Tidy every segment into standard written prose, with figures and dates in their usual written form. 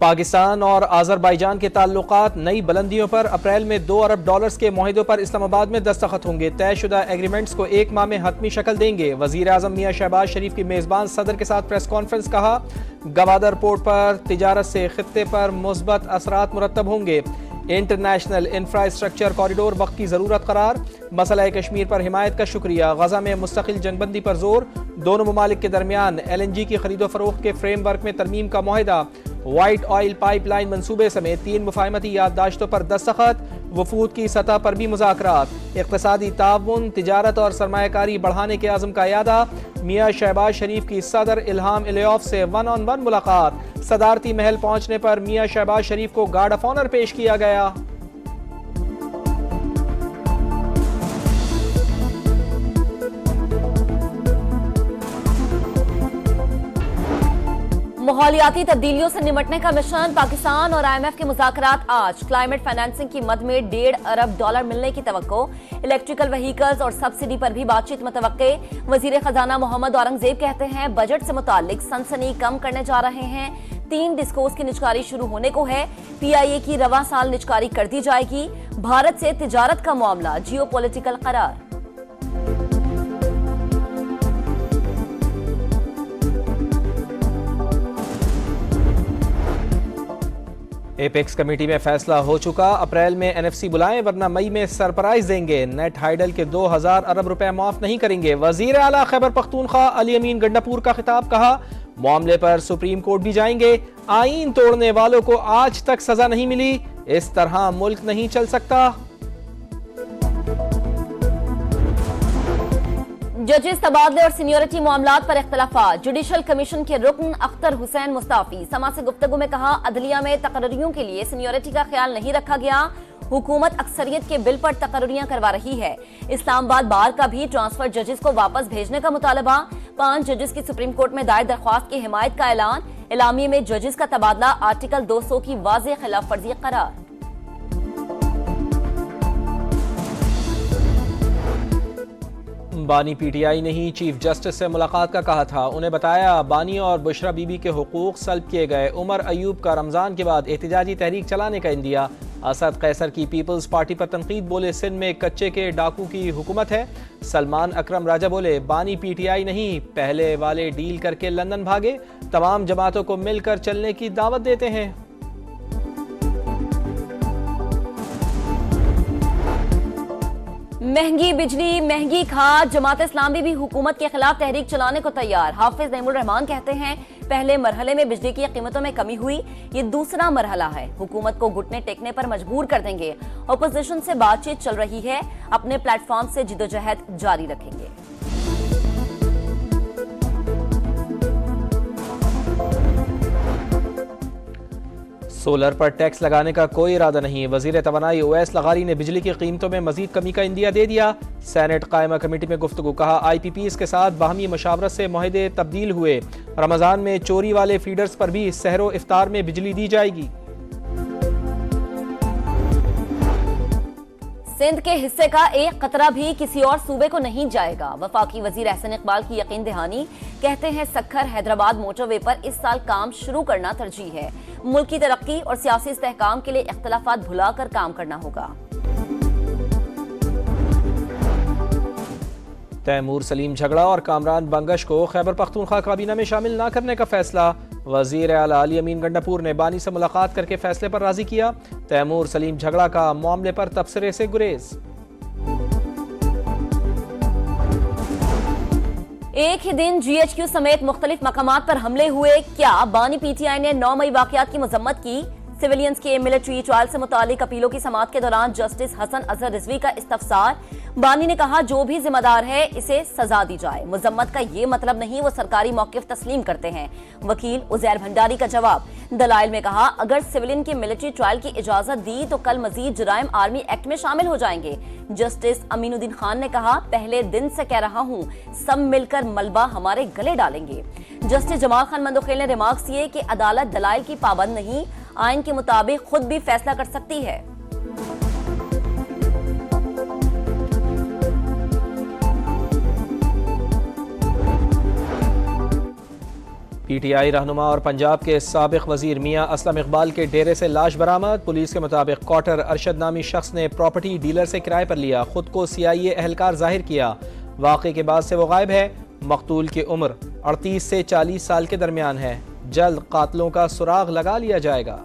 पाकिस्तान और आज़रबाईजान के ताल्लुकात नई बुलंदियों पर। अप्रैल में $2 अरब के मुआहिदों पर इस्लामाबाद में दस्तखत होंगे। तयशुदा एग्रीमेंट्स को 1 माह में हतमी शक्ल देंगे। वज़ीर आज़म मियां शहबाज शरीफ की मेज़बान सदर के साथ प्रेस कॉन्फ्रेंस। कहा, गवादर पोर्ट पर तिजारत से खित्ते पर मुस्बत असरात मुरतब होंगे। इंटरनेशनल इंफ्रास्ट्रक्चर कॉरिडोर वक्त की ज़रूरत करार। मसला कश्मीर पर हिमायत का शुक्रिया। गजा में मुस्तकिल जंगबंदी पर जोर। दोनों ममालिक के दरमियान LNG की खरीदो फरोख्त के फ्रेमवर्क में तरमीम का मुआहिदा। व्हाइट ऑयल पाइपलाइन मंसूबे समेत 3 मुफाहमती याददाश्तों पर दस्तखत। वफूद की सतह पर भी मुज़ाकरात। इक़्तिसादी ताउन, तिजारत और सरमायाकारी बढ़ाने के आज़म का यादा। मियां शहबाज शरीफ की सदर इल्हाम इलियॉफ से 1-on-1 मुलाकात। सदारती महल पहुंचने पर मियां शहबाज शरीफ को गार्ड ऑफ ऑनर पेश किया गया। माहौलियाती तब्दीलियों से निपटने का मिशन। पाकिस्तान और IMF के मुज़ाकरात आज। क्लाइमेट फाइनेंसिंग की मद में $1.5 अरब मिलने की तवक्को। इलेक्ट्रिकल व्हीकल्स और सब्सिडी पर भी बातचीत मुतवक्के। वजीर खजाना मोहम्मद औरंगजेब कहते हैं, बजट से मुतालिक सनसनी कम करने जा रहे हैं। 3 डिस्कोस की निचकारी शुरू होने को है। PIA की रवा साल निचकारी कर दी जाएगी। भारत से तिजारत का मामला जियोपॉलिटिकल करार। एपेक्स कमेटी में फैसला हो चुका। अप्रैल में NFC बुलाएं वरना मई में सरप्राइज देंगे। नेट हाइडल के 2000 अरब रुपए माफ नहीं करेंगे। वजीर आला खैबर पख्तूनख्वा अली अमीन गंडापुर का खिताब। कहा, मामले पर सुप्रीम कोर्ट भी जाएंगे। आईन तोड़ने वालों को आज तक सजा नहीं मिली। इस तरह मुल्क नहीं चल सकता। जजेस तबादले और सीनियरिटी मामलात पर इख्तलाफात। जुडिशल कमीशन के रुकन अख्तर हुसैन मुस्ताफी। समा से गुफ्तगू में कहा, अदलिया में तकर्रियों के लिए सीनियरिटी का ख्याल नहीं रखा गया। हुकूमत अक्सरियत के बिल पर तकर्रियां करवा रही है। इस्लामाबाद बार का भी ट्रांसफर जजेस को वापस भेजने का मुतालबा। 5 जजेस की सुप्रीम कोर्ट में दायर दरख्वास्त की हिमायत का ऐलान। एलामिये में जजेस का तबादला आर्टिकल 200 की वाज़ेह खिलाफ वर्जी करार। बानी PTI ने ही चीफ जस्टिस से मुलाकात का कहा था। उन्हें बताया, बानी और बुशरा बीबी के हुकूक सल्ब किए गए। उमर अयूब का रमजान के बाद एहतजाजी तहरीक चलाने का इंदिया। असद कैसर की पीपल्स पार्टी पर तनकीद। बोले, सिंध में कच्चे के डाकू की हुकूमत है। सलमान अकरम राजा बोले, बानी PTI नहीं, पहले वाले डील करके लंदन भागे। तमाम जमातों को मिलकर चलने की दावत देते हैं। महंगी बिजली, महंगी खाद। जमात इस्लामी भी हुकूमत के खिलाफ तहरीक चलाने को तैयार। हाफिज नईमुर रहमान कहते हैं, पहले मरहले में बिजली की कीमतों में कमी हुई, ये दूसरा मरहला है। हुकूमत को घुटने टेकने पर मजबूर कर देंगे। अपोजिशन से बातचीत चल रही है, अपने प्लेटफॉर्म से जिदोजहद जारी रखेंगे। सोलर पर टैक्स लगाने का कोई इरादा नहीं। वजीर तवानाई ओवैस लगारी ने बिजली की कीमतों में मजीद कमी का इंदिया दे दिया। सेनेट कायमा कमेटी में गुफ्तगू। कहा, IPPs के साथ बाहमी मशावरत से मुआहदे तब्दील हुए। रमजान में चोरी वाले फीडर्स पर भी सहरो इफ्तार में बिजली दी जाएगी। सिंध के हिस्से का एक कतरा भी किसी और सूबे को नहीं जाएगा। वफाकी वजीर एहसन इकबाल की यकीन दहानी। कहते हैं, सक्खर हैदराबाद मोटरवे पर इस साल काम शुरू करना तरजीह है। मुल्क की तरक्की और सियासी इस्तेहकाम के लिए इख्तलाफात भुलाकर काम करना होगा। तैमूर सलीम झगड़ा और कामरान बंगश को खैबर पख्तूनख्वा काबीना में शामिल न करने का फैसला। वजीर आला अली अमीन गंडापुर ने बानी से मुलाकात करके फैसले पर राजी किया। तैमूर सलीम झगड़ा का मामले पर तबसरे से गुरेज। एक ही दिन GHQ समेत मुख्तलिफ मकामात पर हमले हुए। क्या बानी PTI ने 9 मई वाकयात की मजम्मत की। सिविलियंस के मिलिट्री ट्रायल से मुतालिक अपीलों की समाअत के दौरान जस्टिस हसन अजहर रिजवी का इस्तफसार। बानी ने कहा, जो भी जिम्मेदार है इसे सजा दी जाए। मुजम्मत का ये मतलब नहीं वो सरकारी मौकिफ तस्लीम करते हैं। वकील उजैर भंडारी का जवाब। दलाइल में कहा, अगर सिविलियन की मिलिट्री ट्रायल की इजाजत दी तो कल मजीद जुराइम आर्मी एक्ट में शामिल हो जाएंगे। जस्टिस अमीनुद्दीन खान ने कहा, पहले दिन से कह रहा हूँ, सब मिलकर मलबा हमारे गले डालेंगे। जस्टिस जमाल खान मंदोखेल ने रिमार्क्स किए कि अदालत दलाइल की पाबंद नहीं, आइन के मुताबिक खुद भी फैसला कर सकती है। PTI रहनुमा और पंजाब के साबिक वजीर मियां असलम इकबाल के डेरे से लाश बरामद। पुलिस के मुताबिक क्वार्टर अरशद नामी शख्स ने प्रॉपर्टी डीलर से किराए पर लिया, खुद को CIA एहलकार जाहिर किया। वाक़े के बाद से वो गायब है। मकतूल की उम्र 38 से 40 साल के दरमियान है। जल्द कातलों का सुराग लगा लिया जाएगा।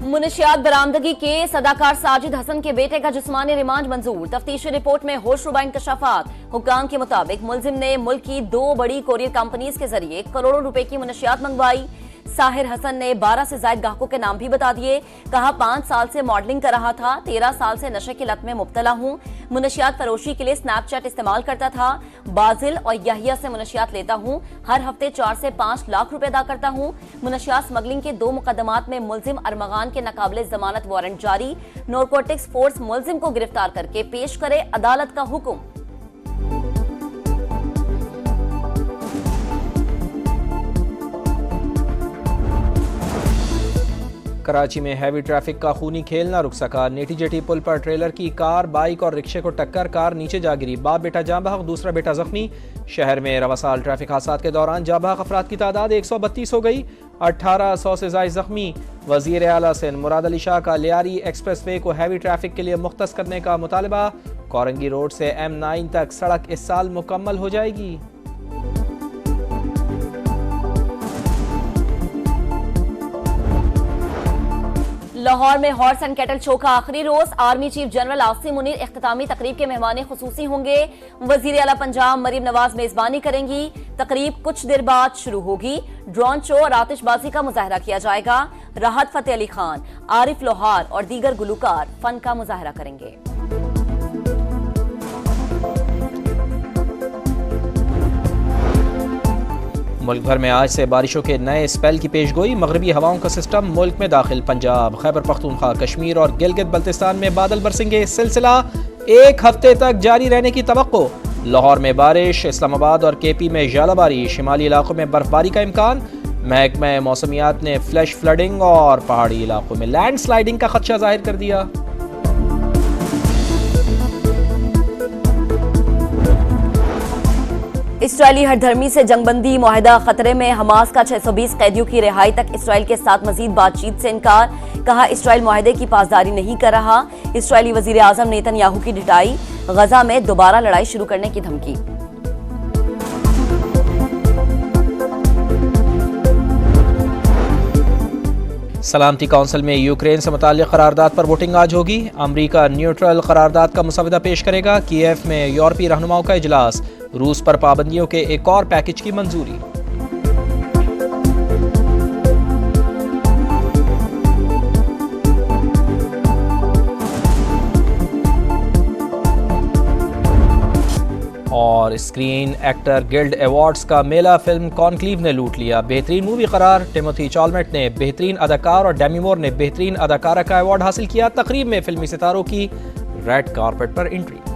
मुनशियात बरामदगी केस अदाकार साजिद हसन के बेटे का जिस्मानी रिमांड मंजूर। तफ्तीशी रिपोर्ट में होशरुबा इंकशाफात। हुक्काम के मुताबिक मुलजिम ने मुल्क की 2 बड़ी कोरियर कंपनीज के जरिए करोड़ों रुपए की मुनशियात मंगवाई। साहिर हसन ने 12 से ज्यादा ग्राहकों के नाम भी बता दिए। कहा 5 साल से मॉडलिंग कर रहा था, 13 साल से नशे की लत में मुब्तला हूँ। मुनशियात फरोशी के लिए स्नैपचैट इस्तेमाल करता था। बाजिल और यहिया से मुनशियात लेता हूँ। हर हफ्ते 4 से 5 लाख रुपए अदा करता हूँ। मुनशियात स्मगलिंग के 2 मुकदमात में मुलजिम अरमगान के नाकाबिले जमानत वारंट जारी। नारकोटिक्स फोर्स मुलजिम को गिरफ्तार करके पेश करे अदालत का हुक्म। कराची में हैवी ट्रैफिक का खूनी खेल ना रुक सका। नेटी जेटी पुल पर ट्रेलर की कार, बाइक और रिक्शे को टक्कर, कार नीचे जा गिरी। बाप बेटा जाँ बहक, दूसरा बेटा जख्मी। शहर में रवासाल ट्रैफिक हादसात के दौरान जाँ बहक अफराद की तादाद 132 हो गई। 1800 से ज्यादा जख्मी। वजीर आला सिंध मुराद अली शाह का लियारी एक्सप्रेस वे को हैवी ट्रैफिक के लिए मुख्तस करने का मुतालबा। कोरंगी रोड से M9 तक सड़क इस साल मुकम्मल हो जाएगी। लाहौर में हॉर्स एंड कैटल शो का आखिरी रोज। Army chief general Asim Munir इख्तितामी तकरीब के मेहमान खुसूसी होंगे। वजीर आला पंजाब मरीम नवाज मेजबानी करेंगी। तकरीब कुछ देर बाद शुरू होगी। ड्रोन शो और आतिशबाजी का मुजाहरा किया जाएगा। राहत फतेह अली खान, आरिफ लोहार और दीगर गुलूकार फन का मुजाहरा करेंगे। मुल्क भर में आज से बारिशों के नए स्पेल की पेशगोई। मगरबी हवाओं का सिस्टम मुल्क में दाखिल। पंजाब, खैबर पख्तूनख्वा, कश्मीर और गिलगित बल्तिस्तान में बादल बरसेंगे। सिलसिला 1 हफ्ते तक जारी रहने की तवक्को। लाहौर में बारिश, इस्लामाबाद और KP में ज़ालाबारी, शिमाली इलाकों में बर्फबारी का इम्कान। महकमा मौसमियात ने फ्लैश फ्लडिंग और पहाड़ी इलाकों में लैंड स्लाइडिंग का खदशा जाहिर कर दिया। इसराइली हरधर्मी से जंगबंदी मुआहदा खतरे में। हमास का 620 कैदियों की रिहाई तक इसराइल के साथ मजीद बातचीत से इनकार। कहा इसराइल मुआहदे की पासदारी नहीं कर रहा। इसराइली वजीर आजम नेतन्याहू की डिटाई। गजा में दोबारा लड़ाई शुरू करने की धमकी। सलामती काउंसिल में यूक्रेन से मुताल्लिक़ करारदाद पर वोटिंग आज होगी। अमरीका न्यूट्रल करारदाद का मुसवदा पेश करेगा। कीव में यूरोपीय रहनुमाओं का इजलास। रूस पर पाबंदियों के एक और पैकेज की मंजूरी। और स्क्रीन एक्टर गिल्ड अवार्ड्स का मेला फिल्म कॉन्क्लीव ने लूट लिया। बेहतरीन मूवी करार। टिमोथी चालमेट ने बेहतरीन अदाकार और डेमी मूर ने बेहतरीन अदाकारा का अवार्ड हासिल किया। तकरीब में फिल्मी सितारों की रेड कारपेट पर एंट्री।